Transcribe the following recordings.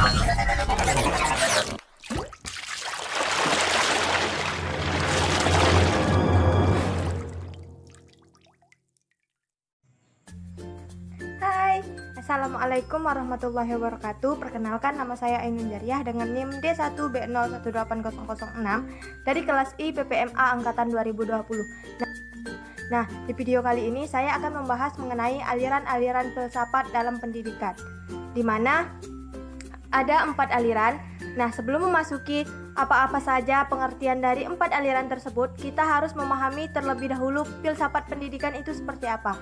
Hai, Assalamualaikum warahmatullahi wabarakatuh. Perkenalkan, nama saya Ainun Jariah dengan NIM D1B018006 dari kelas I PPMA Angkatan 2020. Nah, di video kali ini saya akan membahas mengenai aliran-aliran filsafat dalam pendidikan, di mana ada 4 aliran. Nah, sebelum memasuki apa-apa saja pengertian dari 4 aliran tersebut, kita harus memahami terlebih dahulu filsafat pendidikan itu seperti apa.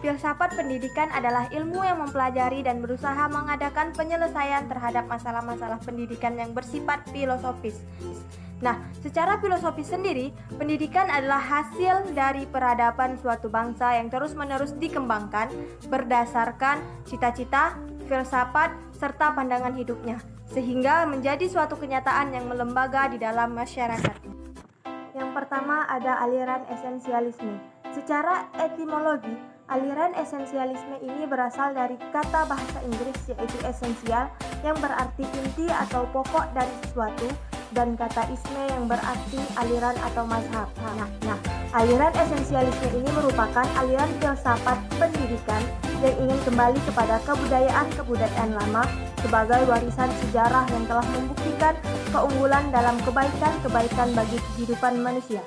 Filsafat pendidikan adalah ilmu yang mempelajari dan berusaha mengadakan penyelesaian terhadap masalah-masalah pendidikan yang bersifat filosofis. Nah, secara filosofis sendiri, pendidikan adalah hasil dari peradaban suatu bangsa yang terus-menerus dikembangkan berdasarkan cita-cita, filsafat, serta pandangan hidupnya, sehingga menjadi suatu kenyataan yang melembaga di dalam masyarakat. Yang pertama ada aliran esensialisme. Secara etimologi, aliran esensialisme ini berasal dari kata bahasa Inggris yaitu esensial yang berarti inti atau pokok dari sesuatu, dan kata isme yang berarti aliran atau mazhab. Nah, aliran esensialisme ini merupakan aliran filsafat pendidikan yang ingin kembali kepada kebudayaan lama sebagai warisan sejarah yang telah membuktikan keunggulan dalam kebaikan-kebaikan bagi kehidupan manusia.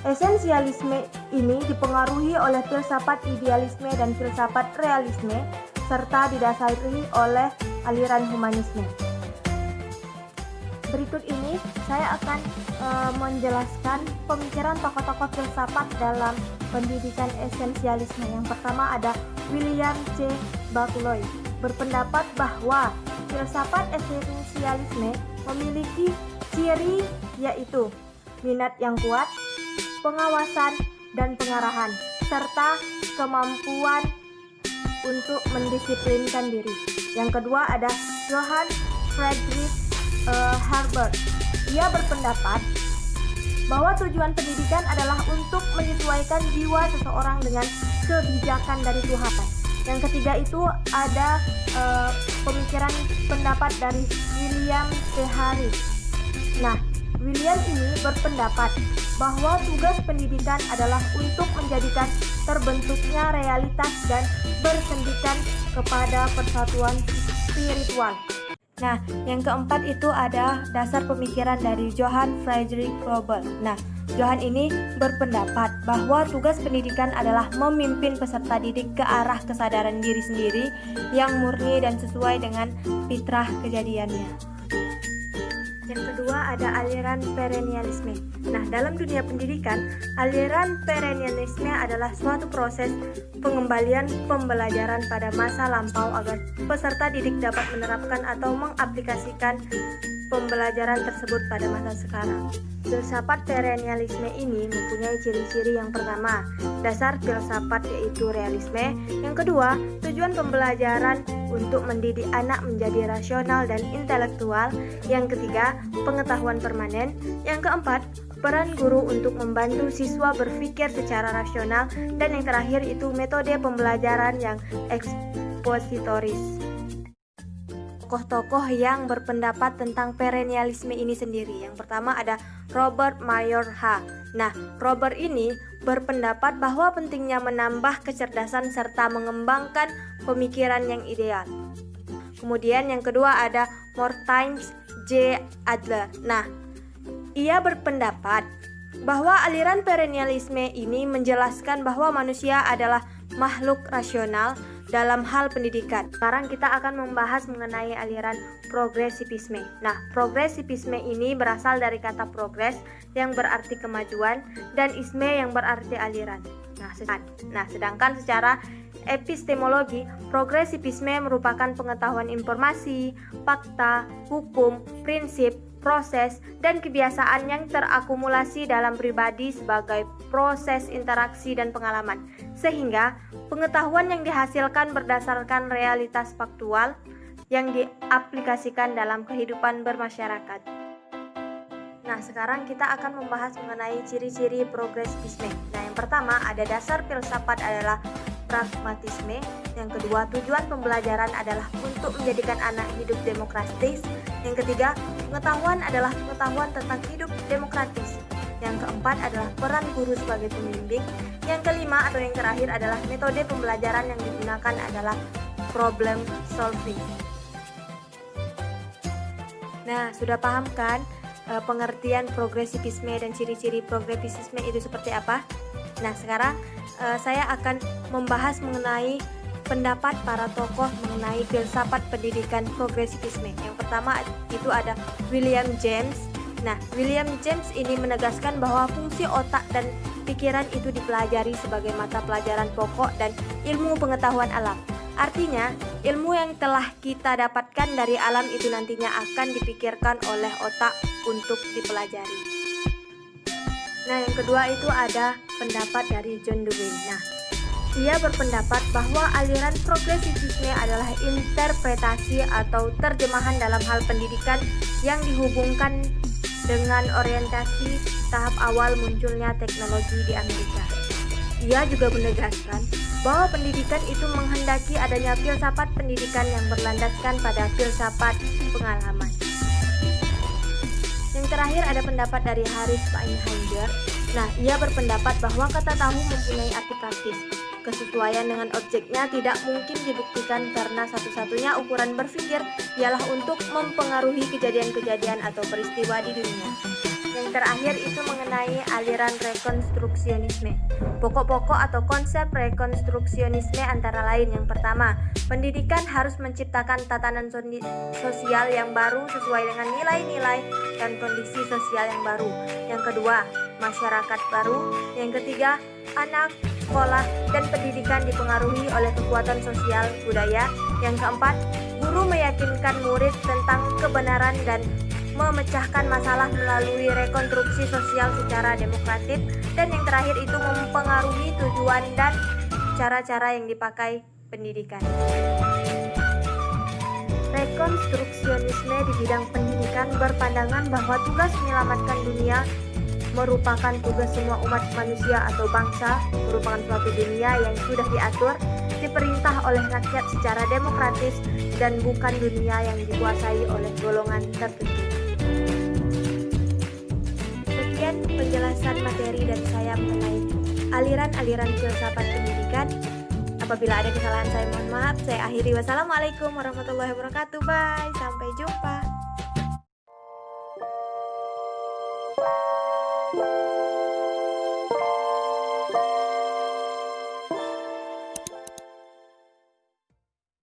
Esensialisme ini dipengaruhi oleh filsafat idealisme dan filsafat realisme, serta didasari oleh aliran humanisme. Berikut ini saya akan menjelaskan pemikiran tokoh-tokoh filsafat dalam pendidikan esensialisme. Yang pertama ada William C. Buckley, berpendapat bahwa filsafat esensialisme memiliki ciri yaitu minat yang kuat, pengawasan dan pengarahan, serta kemampuan untuk mendisiplinkan diri. Yang kedua ada Johann Friedrich Herder. Ia berpendapat bahwa tujuan pendidikan adalah untuk menyesuaikan jiwa seseorang dengan kebijakan dari Tuhan. Yang ketiga itu ada pemikiran pendapat dari William T. Harris. Nah, William ini berpendapat bahwa tugas pendidikan adalah untuk menjadikan terbentuknya realitas dan bersendikan kepada persatuan spiritual. Nah, yang keempat itu ada dasar pemikiran dari Johann Friedrich Froebel. Nah, Johann ini berpendapat bahwa tugas pendidikan adalah memimpin peserta didik ke arah kesadaran diri sendiri yang murni dan sesuai dengan fitrah kejadiannya. Yang kedua ada aliran perennialisme. Nah, dalam dunia pendidikan, aliran perennialisme adalah suatu proses pengembalian pembelajaran pada masa lampau agar peserta didik dapat menerapkan atau mengaplikasikan pembelajaran tersebut pada masa sekarang. Filsafat perennialisme ini mempunyai ciri-ciri. Yang pertama, dasar filsafat yaitu realisme. Yang kedua, tujuan pembelajaran untuk mendidik anak menjadi rasional dan intelektual. Yang ketiga, pengetahuan permanen. Yang keempat, peran guru untuk membantu siswa berpikir secara rasional. Dan yang terakhir itu metode pembelajaran yang ekspositoris. Tokoh-tokoh yang berpendapat tentang perennialisme ini sendiri. Yang pertama ada Robert Mayor H. Nah, Robert ini berpendapat bahwa pentingnya menambah kecerdasan serta mengembangkan pemikiran yang ideal. Kemudian yang kedua ada Mortimer J. Adler. Nah, ia berpendapat bahwa aliran perennialisme ini menjelaskan bahwa manusia adalah makhluk rasional dalam hal pendidikan. Sekarang kita akan membahas mengenai aliran progresivisme. Nah, progresivisme ini berasal dari kata progres yang berarti kemajuan dan isme yang berarti aliran. Nah, sedangkan secara epistemologi, progresivisme merupakan pengetahuan informasi, fakta, hukum, prinsip, proses, dan kebiasaan yang terakumulasi dalam pribadi sebagai proses interaksi dan pengalaman, sehingga pengetahuan yang dihasilkan berdasarkan realitas faktual yang diaplikasikan dalam kehidupan bermasyarakat. Nah, sekarang kita akan membahas mengenai ciri-ciri progresivisme. Nah, yang pertama ada dasar filsafat adalah pragmatisme. Yang kedua, tujuan pembelajaran adalah untuk menjadikan anak hidup demokratis. Yang ketiga, pengetahuan adalah pengetahuan tentang hidup demokratis. Yang keempat adalah peran guru sebagai pembimbing. Yang kelima atau yang terakhir adalah metode pembelajaran yang digunakan adalah problem solving. Nah, sudah paham kan pengertian progresivisme dan ciri-ciri progresivisme itu seperti apa? Nah, sekarang saya akan membahas mengenai pendapat para tokoh mengenai filsafat pendidikan progresivisme. Yang pertama itu ada William James. Nah, William James ini menegaskan bahwa fungsi otak dan pikiran itu dipelajari sebagai mata pelajaran pokok dan ilmu pengetahuan alam. Artinya, ilmu yang telah kita dapatkan dari alam itu nantinya akan dipikirkan oleh otak untuk dipelajari. Nah, yang kedua itu ada pendapat dari John Dewey. Nah, ia berpendapat bahwa aliran progresivisme adalah interpretasi atau terjemahan dalam hal pendidikan yang dihubungkan dengan orientasi tahap awal munculnya teknologi di Amerika. Ia juga menegaskan bahwa pendidikan itu menghendaki adanya filsafat pendidikan yang berlandaskan pada filsafat pengalaman. Yang terakhir ada pendapat dari Harris Feinheimer. Nah, ia berpendapat bahwa kata tahu mempunyai arti praktis. Kesesuaian dengan objeknya tidak mungkin dibuktikan karena satu-satunya ukuran berpikir ialah untuk mempengaruhi kejadian-kejadian atau peristiwa di dunia. Yang terakhir itu mengenai aliran rekonstruksionisme. Pokok-pokok atau konsep rekonstruksionisme antara lain: yang pertama, pendidikan harus menciptakan tatanan sosial yang baru sesuai dengan nilai-nilai dan kondisi sosial yang baru. Yang kedua, masyarakat baru. Yang ketiga, anak, sekolah, dan pendidikan dipengaruhi oleh kekuatan sosial budaya. Yang keempat, guru meyakinkan murid tentang kebenaran dan memecahkan masalah melalui rekonstruksi sosial secara demokratis. Dan yang terakhir itu mempengaruhi tujuan dan cara-cara yang dipakai pendidikan. Rekonstruksionisme di bidang pendidikan berpandangan bahwa tugas menyelamatkan dunia merupakan tugas semua umat manusia atau bangsa, merupakan suatu dunia yang sudah diatur, diperintah oleh rakyat secara demokratis, dan bukan dunia yang dikuasai oleh golongan tertentu. Sekian penjelasan materi dari saya mengenai aliran-aliran filsafat pendidikan. Apabila ada kesalahan saya mohon maaf. Saya akhiri. Wassalamualaikum warahmatullahi wabarakatuh. Bye, sampai jumpa.